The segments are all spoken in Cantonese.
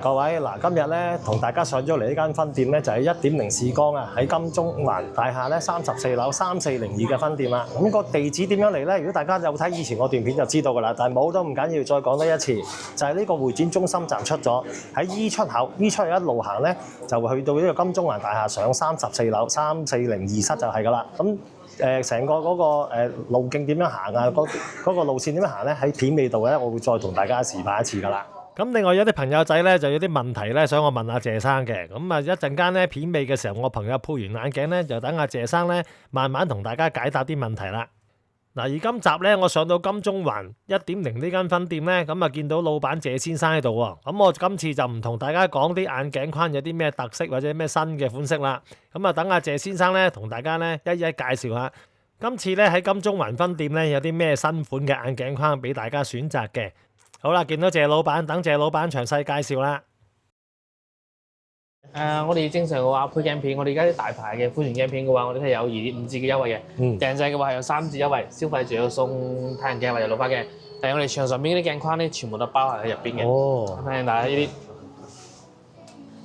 各位，嗱今日咧同大家上咗嚟呢間分店咧就係1.0視光啊，喺金鐘環大廈咧34樓3402嘅分店啦。咁個地址點樣嚟咧？如果大家有睇以前個段片就知道㗎啦，但係冇都唔緊要，再講多一次，就係呢個會展中心站出咗喺 E 出口，E 出去一路行咧就會去到呢個金鐘環大廈上34樓3402室就係㗎啦。咁成個嗰個路徑點樣行啊？嗰個路線點樣行咧？喺片尾度咧，我會再同大家示範一次㗎啦。咁另外有啲朋友仔咧就有啲問題咧想我問阿謝生嘅，咁啊一陣間咧片尾嘅時候，我朋友配完眼鏡咧就等阿謝生咧慢慢同大家解答啲問題啦。嗱，而今集咧我上到金鐘環1.0呢間分店咧，咁啊見到老闆謝先生喺度喎，咁我今次就唔同大家講啲眼鏡框有啲咩特色或者咩新嘅款式啦，咁啊等阿謝先生咧同大家咧一一介紹下，今次咧喺金鐘環分店咧有啲咩新款嘅眼鏡框俾大家選擇嘅。好啦，見到謝老闆，等謝老闆詳細介紹啦。我哋正常嘅話配鏡片，我哋而家啲大牌嘅會員鏡片嘅話，我哋係有2.5折嘅優惠嘅。訂製嘅話有3折優惠，消費仲要送太陽鏡或者老花鏡。但係我哋牆上邊嗰啲鏡框咧，全部都包含喺入邊嘅。哦。嗱呢啲，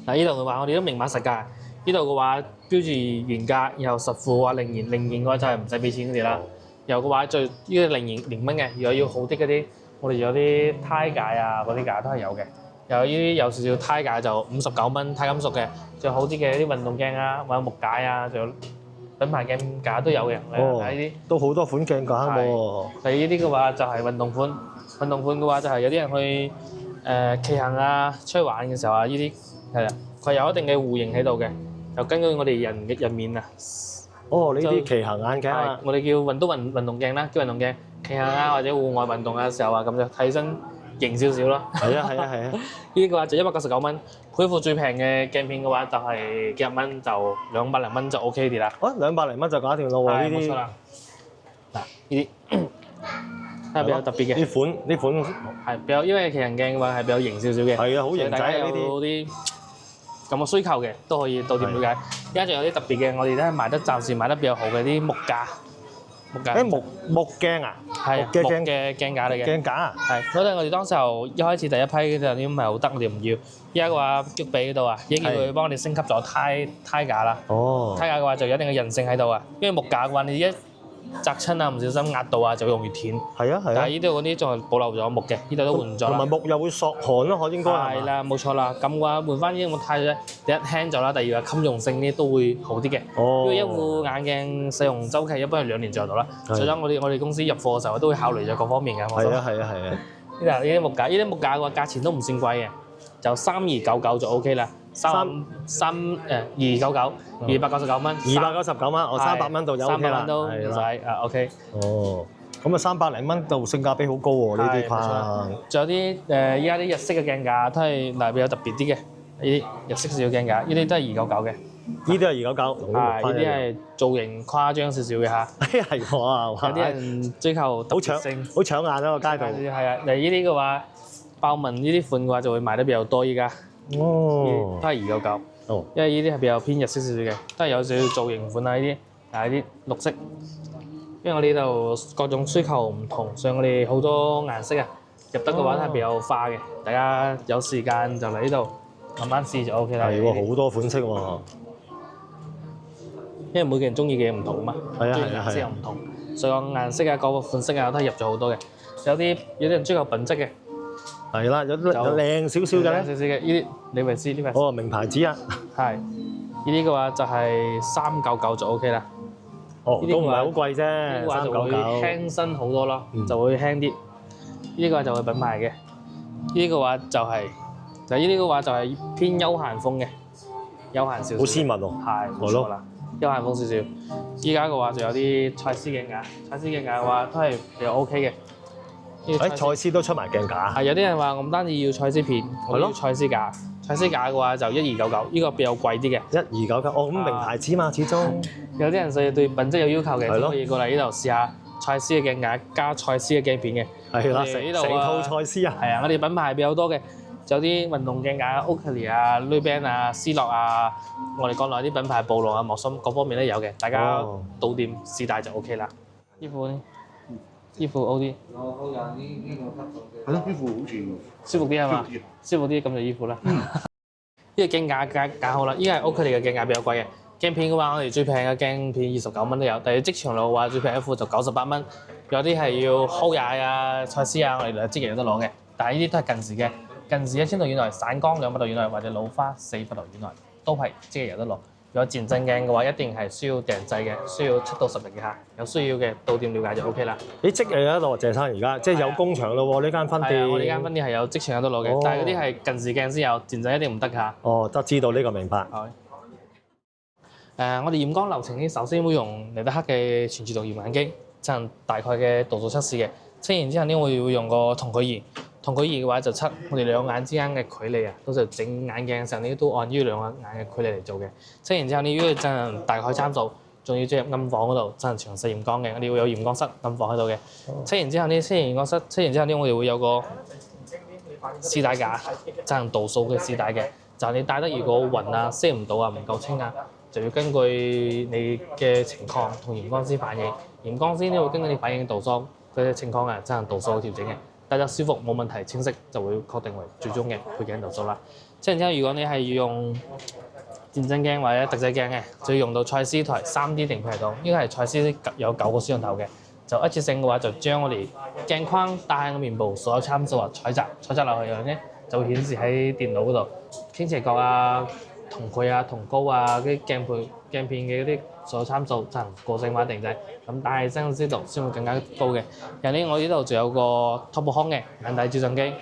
嗱呢度嘅話，我哋都明碼實價。呢度嘅話標住原價，然後實付啊零元嘅話就係唔使俾錢佢哋啦。有嘅話最呢個0蚊嘅，如果要好啲嗰啲。我哋有啲胎架啊，嗰啲架都係有嘅。有呢啲有少少胎架就59蚊，鈦金屬嘅。仲有好啲嘅啲運動鏡啊，或者木架啊，仲有品牌鏡架都有嘅。哦，呢啲都好多款鏡架喎。但係呢啲嘅話就係運動款，運動款嘅話就係有啲人去騎行啊、出去玩嘅時候啊，呢啲係啦，佢有一定嘅護形喺度嘅，就根據我哋人嘅人面啊。哦，呢啲騎行眼鏡啊，我哋叫運動鏡啦，叫運動鏡。騎行啊，或者戶外運動嘅時候啊，咁就睇起身型少少咯。係啊。呢啲嘅話就199蚊，配副最平嘅鏡片嘅話就係幾十蚊，就200零蚊就 OK 啲啦。 200零蚊就搞掂咯喎，呢啲。冇錯啦。嗱，呢啲係比較特別嘅。呢款係比較，因為騎行鏡嘅話係比較型少少嘅。係啊，好型仔啊呢啲。有啲咁嘅需求嘅都可以到店了解。而家仲有啲特別嘅，我哋都係暫時賣得比較好嘅啲木架。木鏡啊？係木嘅鏡架嚟嘅。鏡架啊？係，嗰陣我哋當時候一開始第一批嗰陣啲唔係好得，我哋唔要。依家嘅話，喐比嗰度啊，已經叫佢幫我哋升級咗胎架啦。哦。胎架嘅話就有一定嘅韌性喺度啊，因為木架嘅話你一砸親啊，唔小心壓到啊，就容易斷。係啊。但係呢度嗰啲仲係保留咗木嘅，呢度都換咗啦。同埋木又會索汗咯，應該係啦，冇錯啦。咁嘅話換翻呢啲木胎咧，第一輕咗啦，第二係襟用性呢都會好啲嘅。哦。因為一副眼鏡使用週期一般係2年左右到啦。所以我哋公司入貨嘅時候都會考慮咗各方面嘅。係啊。呢啲木架，呢啲木架嘅話價錢都唔算貴嘅，就3299就 OK 啦。299，299蚊。299蚊，我300蚊度就 OK 啦。300蚊都唔使OK。哦，咁啊300零蚊度性價比好高喎呢啲框。仲有啲依家啲日式嘅鏡架都係比較特別啲嘅，呢啲日式小鏡架，呢啲都係299嘅。呢啲係299，呢啲係造型誇張少少嘅嚇。係喎，有啲人追求特別性，好搶眼啊個街道。係啊，嚟呢啲嘅話，豹紋呢啲款嘅話就會賣得比較多依家。哦，都係299。哦，因為呢啲係比較偏日式少少嘅，都係有少少造型款啊呢啲，係啲綠色。因為我哋呢度各種需求唔同，所以我哋好多顏色啊，入得嘅話都係比較花嘅。大家有時間就嚟呢度慢慢試就 OK 啦。係喎，好多款式喎。因為每個人中意嘅嘢唔同啊嘛，係啊，顏色又唔同，所以個顏色啊、各個款式啊都係入咗好多嘅。有啲人追求品質嘅。係啦，有靚少少嘅咧。靚少少嘅，呢啲李維斯呢塊。哦，名牌子啊。係，呢啲嘅話就係399就 OK 啦。哦，都唔係好貴啫。呢啲嘅話就會輕身好多咯，就會輕啲。呢啲嘅話就係品牌嘅，呢啲嘅話就係，呢啲嘅話就係偏休閒風嘅，休閒少少。好斯文喎。係，冇錯啦，休閒風少少。依家嘅話就有啲蔡司鏡架，蔡司鏡架嘅話都係比較 OK 嘅。蔡司都出埋鏡架。係有啲人話我唔單止要蔡司片，我要蔡司架。蔡司架嘅話就1299，呢個比較貴啲嘅。1299，哦咁名牌子嘛，始終。有啲人所以對品質有要求嘅，都可以過嚟呢度試下蔡司嘅鏡架加蔡司嘅鏡片嘅。係啦，成套蔡司啊。係啊，我哋品牌比較多嘅，有啲運動鏡架 Oakley 啊、Ray-Ban 啊、斯諾啊，我哋國內啲品牌暴龍啊、莫森各方面都有嘅，大家到店試戴就 OK 啦。呢款衣服 O 啲，係咯，衣服好似舒服啲係嘛？舒服啲咁就衣服啦。呢個鏡架好啦，依家係 OK 嚟嘅鏡架比較貴嘅。鏡片嘅話，我哋最平嘅鏡片29蚊都有，但係即場攞嘅話，最平一副就98蚊。有啲係要 Hoya 啊、蔡司啊，我哋即日有得攞嘅。但係呢啲都係近視嘅，近視1000度以內、散光200度以內或者老花400度以內都係即日有得攞。如果漸進鏡嘅話，一定係需要訂製嘅，需要7到10日嘅嚇。有需要嘅到店了解就 OK 啦。你即日有得攞，謝生而家即係有工場咯喎，呢間分店。我呢間分店係有即場有得攞嘅，但係嗰啲係近視鏡先有，漸進一定唔得㗎。哦，得知道呢個明白。我哋驗光流程呢，首先會用尼德克嘅全自動驗眼機進行大概嘅度數測試嘅。測完之後呢，我哋會用個瞳距儀。瞳距儀嘅話就測我哋兩眼之間嘅距離啊，到時候整眼鏡嘅時候呢，都按呢兩個眼嘅距離嚟做嘅。測完之後呢，如果進行大概參數，仲要進入暗房嗰度進行詳細驗光嘅。我哋會有驗光室、暗房喺度嘅。測完之後呢，測完驗光室，測完之後呢，我哋會有個絲帶架進行度數嘅絲帶嘅。就係你戴得如果暈啊、色唔到啊、唔夠清啊，就要根據你嘅情況同驗光師反映。驗光師呢會根據你反映度數嘅情況啊進行度數調整嘅。戴得舒服冇問題清晰就會確定為最終嘅配鏡度數啦。即係之後如果你係要用漸進鏡或者特製鏡嘅，就要用到蔡司台 3D 定配系統。呢個係蔡司有9個攝像頭嘅，就一次性嘅話就將我哋鏡框戴喺個面部所有參數啊採集落去，然後咧就會顯示喺電腦嗰度傾斜角啊、瞳距啊、瞳高啊、啲鏡片嘅嗰啲所有參數進行個性化定製，咁戴起身嘅精度先會更加高嘅。然後呢，我呢度仲有個 Top 康嘅眼底照相機，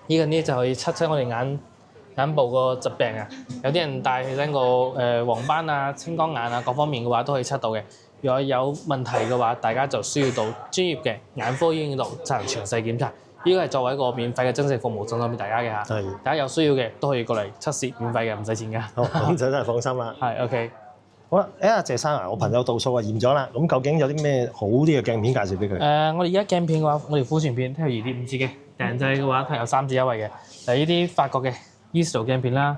呢個呢就可以測我哋眼部個疾病啊。有啲人戴起身個黃斑啊、青光眼啊各方面嘅話都可以測到嘅。如果有問題嘅話，大家就需要到專業嘅眼科醫院度進行詳細檢查。呢個係作為一個免費嘅增值服務送咗俾大家嘅嚇。係。大家有需要嘅都可以過嚟測試，免費嘅，唔使錢㗎。好，咁就真係放心啦。係 OK。好啦，阿謝生啊，我朋友度數啊驗咗啦，咁究竟有啲咩好啲嘅鏡片介紹俾佢？我哋而家鏡片嘅話，我哋庫存片都有2.5支嘅，訂製嘅話係有3折優惠嘅。呢啲法國嘅 Easo 鏡片啦，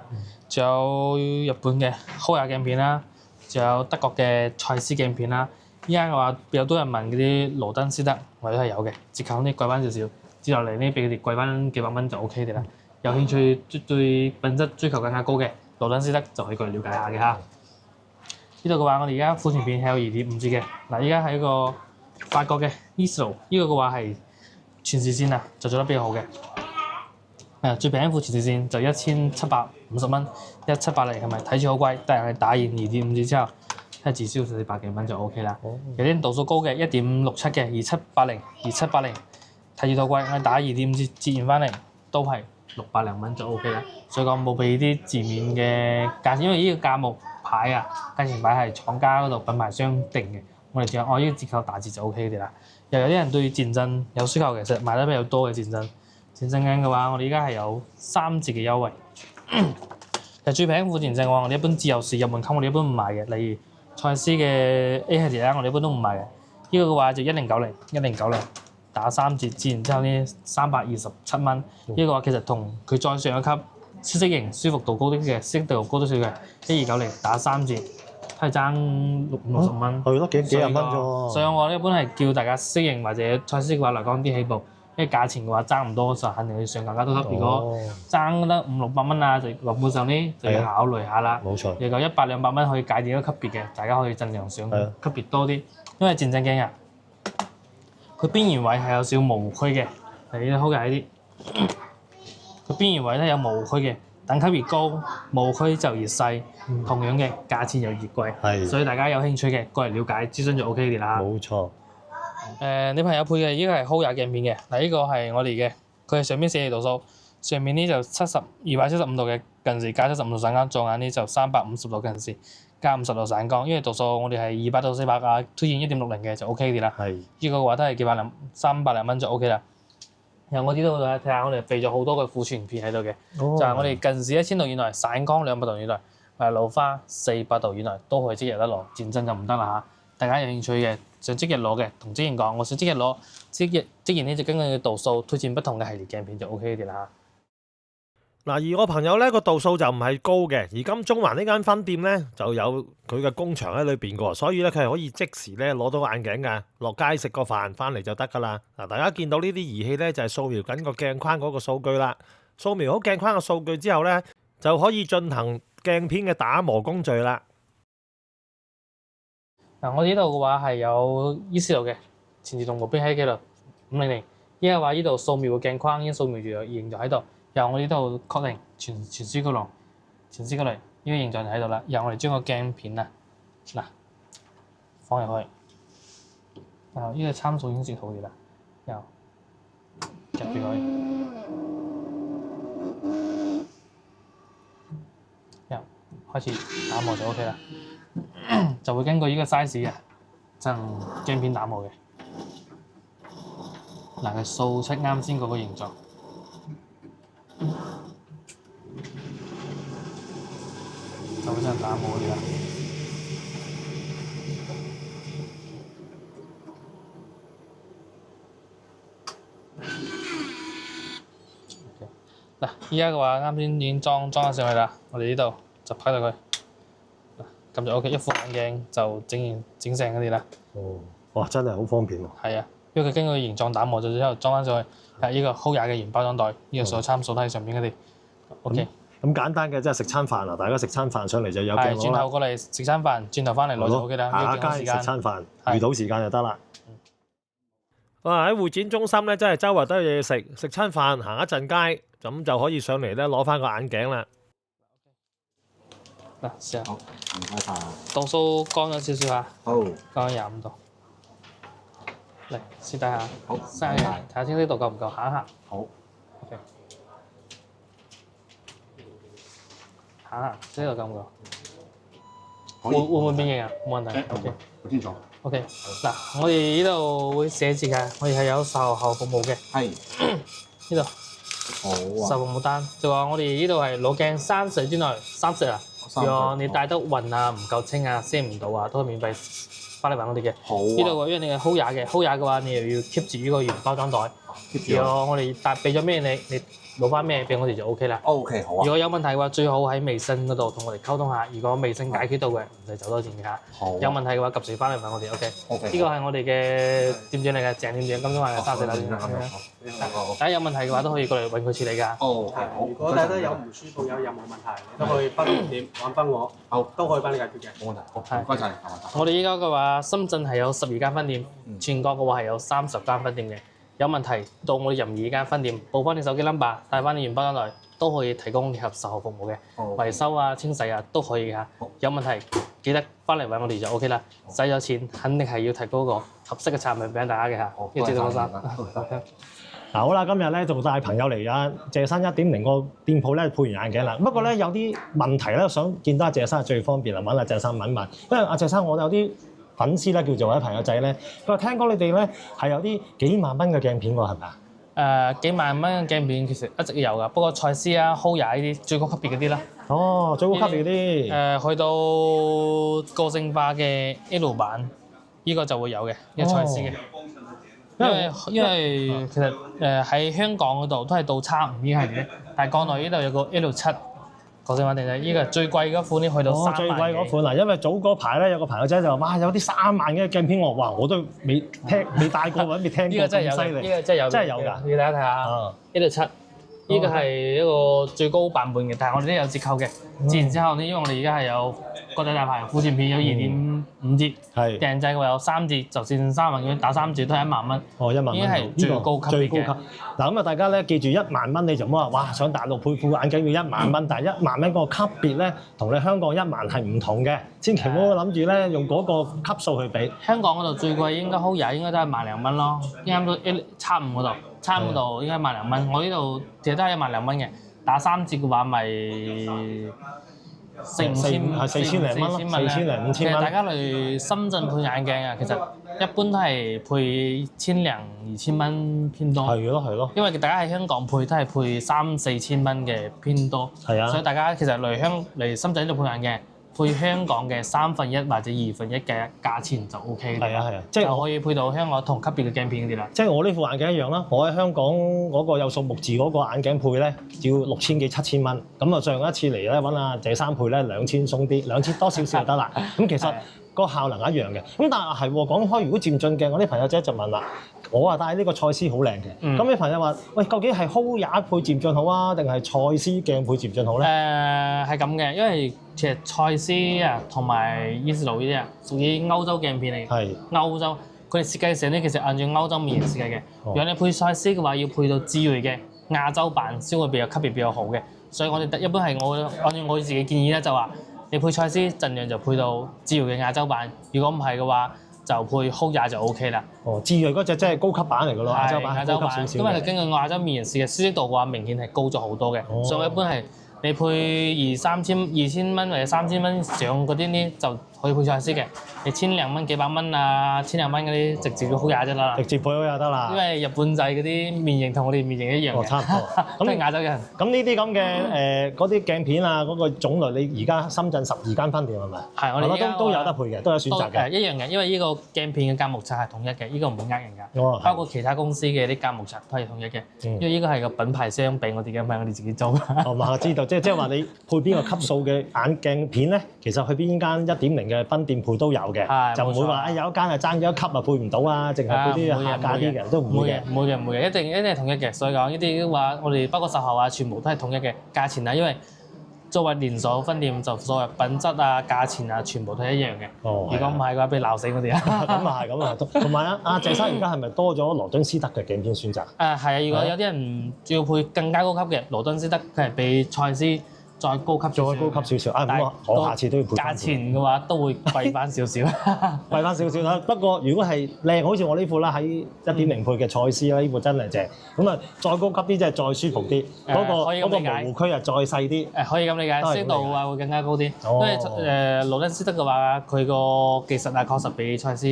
仲有日本嘅 Hoya 鏡片啦，仲有德國嘅蔡司鏡片啦。依家嘅話比較多人問嗰啲勞登斯德，我哋都係有嘅，折扣呢貴翻少少，接落嚟呢俾佢哋貴翻幾百蚊就 OK 嘅啦。有興趣對品質追求更加高嘅勞登斯德就可以過嚟了解下嘅嚇。呢度嘅話，我哋而家庫存片係有2.5支嘅。嗱，依家係一個法國嘅 Easo，呢個嘅話係全視線啊，就做得比較好嘅。最平一副全視線就1750蚊，1780係咪？睇住好貴，但係打完2.5支之後，係至少400幾蚊就 OK 啦。有啲度數高嘅1.57嘅2780，睇住好貴，我打2.5支折完翻嚟都係600零蚊就 OK 啦。所以講冇俾啲字面嘅價錢，因為呢個價目牌啊，價錢牌係廠家嗰度品牌商定嘅，我哋只按呢個折扣打折就 OK 嘅啦。又有啲人對漸進有需求，其實買得比較多嘅漸進鏡嘅話，我哋而家係有3折嘅優惠。其實最平副漸進嘅話，我哋一般自由視入門級我哋一般唔賣嘅，例如蔡司嘅 A 系列啦，我哋一般都唔賣嘅。呢個嘅話就1090打3折，折完之後呢327蚊。呢個話其實同佢再上一級舒適型、舒服度高啲嘅，舒適度高啲少嘅1290打3折，係爭60蚊。係咯，幾廿蚊啫喎。所以我一般係叫大家適應或者蔡司嘅話嚟講啲起步，因為價錢嘅話爭唔多，就肯定要上更加多級。如果爭得500-600蚊啊，就基本上呢就要考慮下啦。冇錯。如果100-200蚊可以界定一個級別嘅，大家可以盡量上級別多啲，因為漸進鏡啊，佢邊緣位係有少少模糊區嘅，你好嘅呢啲，佢邊緣位咧有模糊區嘅，等級越高，模糊區就越細，同樣嘅價錢又越貴，所以大家有興趣嘅過嚟了解諮詢就 OK 啲啦。冇錯。你朋友配嘅呢個係 Hoya 鏡片嘅，嗱呢個係我哋嘅，佢係上邊40度數，上面呢就275度嘅近視加75度散光，左眼呢就350度近視加50度散光，因為度數我哋係200到400啊，推薦1.60嘅就 OK 啲啦。呢個嘅話都係300零蚊就 OK 啦。然後我呢度睇下我哋備咗好多個庫存片喺度嘅，就係我哋近視1000度以內、散光200度以內、老花400度以內都可以即日得攞，漸進就唔得啦嚇。大家有興趣嘅想即日攞嘅，同職員講，我想即日攞，職員呢就根據度數推薦不同嘅系列鏡片就 OK 啲啦。嗱，而我朋友咧個度數就唔係高嘅，而金鐘環呢間分店咧就有佢嘅工場喺裏邊嘅，所以咧佢係可以即時咧攞到眼鏡㗎，落街食個飯翻嚟就得㗎啦。嗱，大家見到呢啲儀器咧就係掃描緊個鏡框嗰個數據啦，掃描好鏡框嘅數據之後咧就可以進行鏡片嘅打磨工序啦。嗱，我哋呢度嘅話係有 E40嘅前自動目標喺幾度500，依家話呢度掃描嘅鏡框已經掃描住形狀喺度，然後我哋呢度確定傳輸過嚟，呢個形狀就喺度啦。然後我哋將個鏡片啊嗱放入去，然後呢個參數已經設好嘅啦，然後入住佢，然後開始打磨就 OK 啦。就會根據呢個 size 嘅進行鏡片打磨嘅。嗱，佢掃出啱先嗰個形狀，就會進行打磨嘅啦。嗱，依家嘅話啱先已經裝咗上去啦，我哋呢度就拍到佢。咁就 OK， 一副眼鏡就整成嗰啲啦。哦，哇，真係好方便喎。係啊，因為佢根據形狀打磨咗之後裝翻上去，係呢個 Hoya 嘅原包裝袋，呢個所有參數都喺上邊嗰啲。OK。咁簡單嘅，即係食餐飯啊！大家食餐飯上嚟就有鏡攞啦。係，轉頭過嚟食餐飯，轉頭翻嚟攞就 OK 啦。行下街食餐飯，遇到時間就得啦。哇！喺會展中心咧，真係周圍都有嘢食，食餐飯行一陣街，咁就可以上嚟咧攞翻個眼鏡啦。嗱，試下。好，唔該晒。度數乾咗少少嚇。好。乾咗25度。嚟試睇下。好。睇下先呢度夠唔夠？行一行。好。OK。行一行，呢度夠唔夠？會唔會變形啊？冇問題。OK。好清楚。OK。嗱，我哋呢度會寫字㗎，我哋係有售後服務嘅。係。呢度。好啊。售後服務單就話我哋呢度係攞鏡30日之內30日啊。如果你帶得暈啊、唔夠清啊、遮唔到啊，都可以免費翻嚟揾我哋嘅。好啊。呢度因為你係 Hoya 嘅話，你又要 keep 住呢個原包裝袋。如果我哋俾咗咩你攞翻咩俾我哋就 OK 啦。OK， 好啊。如果有問題嘅話，最好喺微信嗰度同我哋溝通下。如果微信解決到嘅，唔使走多錢㗎。好。有問題嘅話，及時翻嚟揾我哋 OK。OK。呢個係我哋嘅店長嚟嘅，鄭店長，金鐘環嘅34樓店。大家有問題嘅話都可以過嚟揾佢處理㗎。哦，係好。如果睇得有唔舒服、有任何問題，你都可以分店揾翻我，都可以幫你解決嘅。冇問題。好，唔該晒。我哋依家嘅話，深圳係有12間分店，全國嘅話係有30間分店嘅。有問題到我哋任意間分店，報翻你手機 number， 帶翻你原包裝袋，都可以提供結合售後服務嘅，維修啊、清洗啊都可以㗎。有問題記得翻嚟揾我哋就 OK 啦。使咗錢肯定係要提供個合適嘅產品俾大家嘅嚇。要知道我生。嗱，好啦，今日咧就帶朋友嚟啊，謝生1.0個店鋪咧配完眼鏡啦。不過咧有啲問題咧，想見到阿謝生最方便啦，揾阿謝生問一問。因為阿謝生我有啲粉絲咧叫做或者朋友仔咧，佢話聽講你哋咧係有啲幾萬蚊嘅鏡片喎，係咪啊？幾萬蚊嘅鏡片其實一直有㗎，不過蔡司啊、Hoya 呢啲最高級別嗰啲啦。哦，最高級別嗰啲。去到個性化嘅 L 版，呢個就會有嘅，呢個蔡司嘅。因為其實喺香港嗰度都係到X5呢個系列，但係國內呢度有個 L7個性化定製，呢個係最貴嗰款，呢去到3萬幾。最貴嗰款啊，因為早嗰排咧有個朋友仔就話：哇，有啲3萬嘅鏡片，我哇我都未戴過或者未聽過咁犀利。呢個真係有，真係有㗎，要大家睇下。L7呢個係一個最高版本嘅，但係我哋都有折扣嘅。折完之後呢，因為我哋而家係有國際大牌副鏡片有2.5折，訂製嘅話有3折，就算3萬幾打3折都係1萬蚊。哦，1萬蚊已經係最高級別嘅。嗱咁啊，大家咧記住1萬蚊你就唔好話哇上大陸配副眼鏡要1萬蚊，但係1萬蚊嗰個級別咧同你香港1萬係唔同嘅，千祈唔好諗住咧用嗰個級數去比。香港嗰度最貴應該 Hoya 應該都係萬零蚊咯，啱到X5嗰度，X5嗰度應該萬零蚊，我呢度其實都係1萬零蚊嘅，打3折嘅話咪4、5千4000零蚊咯，4000零5000蚊。其實大家嚟深圳配眼鏡啊，其實一般都係配1000零2000蚊偏多。係咯。因為大家喺香港配都係配3、4千蚊嘅偏多。係啊。所以大家其實嚟深圳呢度配眼鏡，配香港嘅1/3或者1/2嘅價錢就 O K 係啊，即係就可以配到香港同級別嘅鏡片嗰啲啦。即係我呢副眼鏡一樣啦，我喺香港嗰個有數目字嗰個眼鏡配咧，要6000幾7000蚊。咁啊，上一次嚟咧揾阿謝生配咧2000鬆啲，2000多少少就得啦。咁其實個效能一樣嘅。咁但係係喎，講開如果漸進鏡，我啲朋友仔就問啦，我話戴呢個蔡司好靚嘅。咁啲朋友話：喂，究竟係 Hoya 配漸進好啊，定係蔡司鏡配漸進好咧？係咁嘅，因為其實蔡司啊同埋 Easlo 呢啲啊，屬於歐洲鏡片嚟嘅。係歐洲佢哋設計上咧，其實按照歐洲面設計嘅。如果你配蔡司嘅話，要配到智銳嘅亞洲版先會比較級別比較好嘅。所以我哋一般係按照我自己建議咧，就話你配蔡司盡量就配到智銳嘅亞洲版。如果唔係嘅話，就配 Hoya 就 O K 啦。哦，智銳嗰隻真係高級版嚟㗎咯，亞洲版係高級少少嘅。因為佢根據亞洲面試嘅舒適度嘅話，明顯係高咗好多嘅。所以一般係你配2000蚊或者3000蚊上嗰啲呢，就可以配蔡司嘅。你1000-2000蚊、幾百蚊啊、1000-2000蚊嗰啲直接都 Hoya 啫啦。直接配 Hoya 得啦。因為日本仔嗰啲面型同我哋面型一樣嘅。差唔多。咁係亞洲人。咁呢啲咁嘅嗰啲鏡片啊，嗰個種類，你而家深圳12間分店係咪？係，我哋而家都有得配嘅，都有選擇嘅。一樣嘅，因為呢個鏡片嘅價目冊係統一嘅，呢個唔會呃人㗎。哦，包括其他公司嘅啲價目冊都係統一嘅，因為呢個係個品牌商俾我哋嘅，唔係我哋自己做。哦，我知道，即係話你配邊個級數嘅眼鏡片咧，其實去邊間1.0嘅分店配都有嘅，就唔會話有一間係爭咗一級啊配唔到啊，淨係配啲下價啲嘅都唔會嘅。唔會嘅，一定係統一嘅。所以講呢啲話，我哋包括售後啊，全部都係統一嘅價錢啊，因為作為連鎖分店，就所謂品質啊、價錢啊，全部都係一樣嘅。哦，如果唔係嘅話，俾你鬧死我哋啊！咁啊，同埋阿謝生而家係咪多咗羅敦斯特嘅鏡片選擇？係啊，如果有啲人要配更加高級嘅，羅敦斯德佢係比蔡司再高級少少，再高級少少。咁我下次都要配。價錢嘅話都會貴翻少少，貴翻少少啦。不過如果係靚，好似我呢副啦，喺1.0配嘅蔡司啦，呢副真係正。咁啊，再高級啲即係再舒服啲，嗰個模糊區啊再細啲。可以咁理解，色度啊會更加高啲。因為羅敦斯德嘅話，佢個技術啊確實比蔡司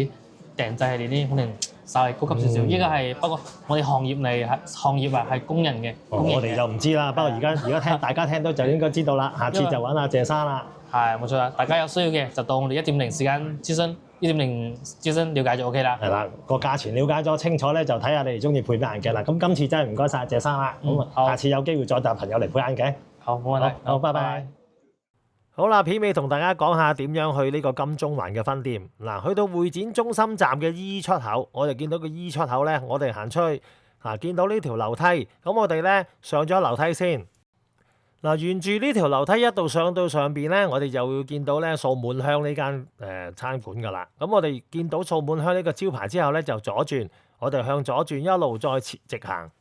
訂製系列啲可能稍微高級少少。呢個係不過我哋行業啊係工人嘅。我哋就唔知啦。不過而家大家聽到就應該知道啦。下次就揾阿謝生啦。係冇錯啦，大家有需要嘅就到我哋1.0時間諮詢，1.0諮詢了解就 OK 啦。係啦，個價錢了解咗清楚咧，就睇下你哋中意配咩眼鏡啦。咁今次真係唔該晒謝生啦。咁下次有機會再帶朋友嚟配眼鏡。好，冇問題。好，拜拜。好啦，片尾同大家講下點樣去呢個金鐘環嘅分店。嗱，去到會展中心站嘅 E 出口，我哋見到個 E 出口咧，我哋行出去見到呢條樓梯，咁我哋咧上咗樓梯先。嗱，沿住呢條樓梯一度上到上邊咧，我哋就會見到咧掃滿香呢間餐館噶啦。咁我哋見到掃滿香呢個招牌之後咧，就左轉，我哋向左轉一路再直行。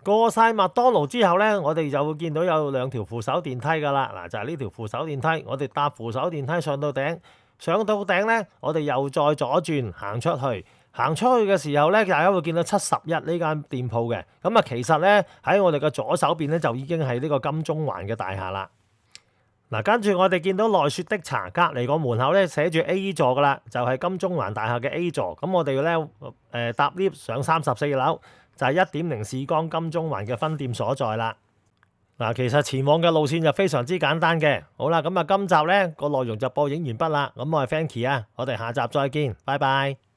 過晒麥當勞之後咧，我哋就會見到有2條扶手電梯噶啦。嗱，就係呢條扶手電梯，我哋搭扶手電梯上到頂，上到頂咧，我哋又再左轉行出去。行出去嘅時候咧，大家會見到71呢間店鋪嘅。咁啊，其實咧喺我哋嘅左手邊咧，就已經係呢個金鐘環嘅大廈啦。嗱，跟住我哋見到奈雪的茶隔離個門口咧寫住 A 座噶啦，就係金鐘環大廈嘅 A 座。咁我哋咧搭 lift 上34樓，就係1.0視光金鐘環嘅分店所在啦。嗱，其實前往嘅路線就非常之簡單嘅。好啦，咁啊今集咧個內容就播映完畢啦。咁我係 Frankie 啊，我哋下集再見，拜拜。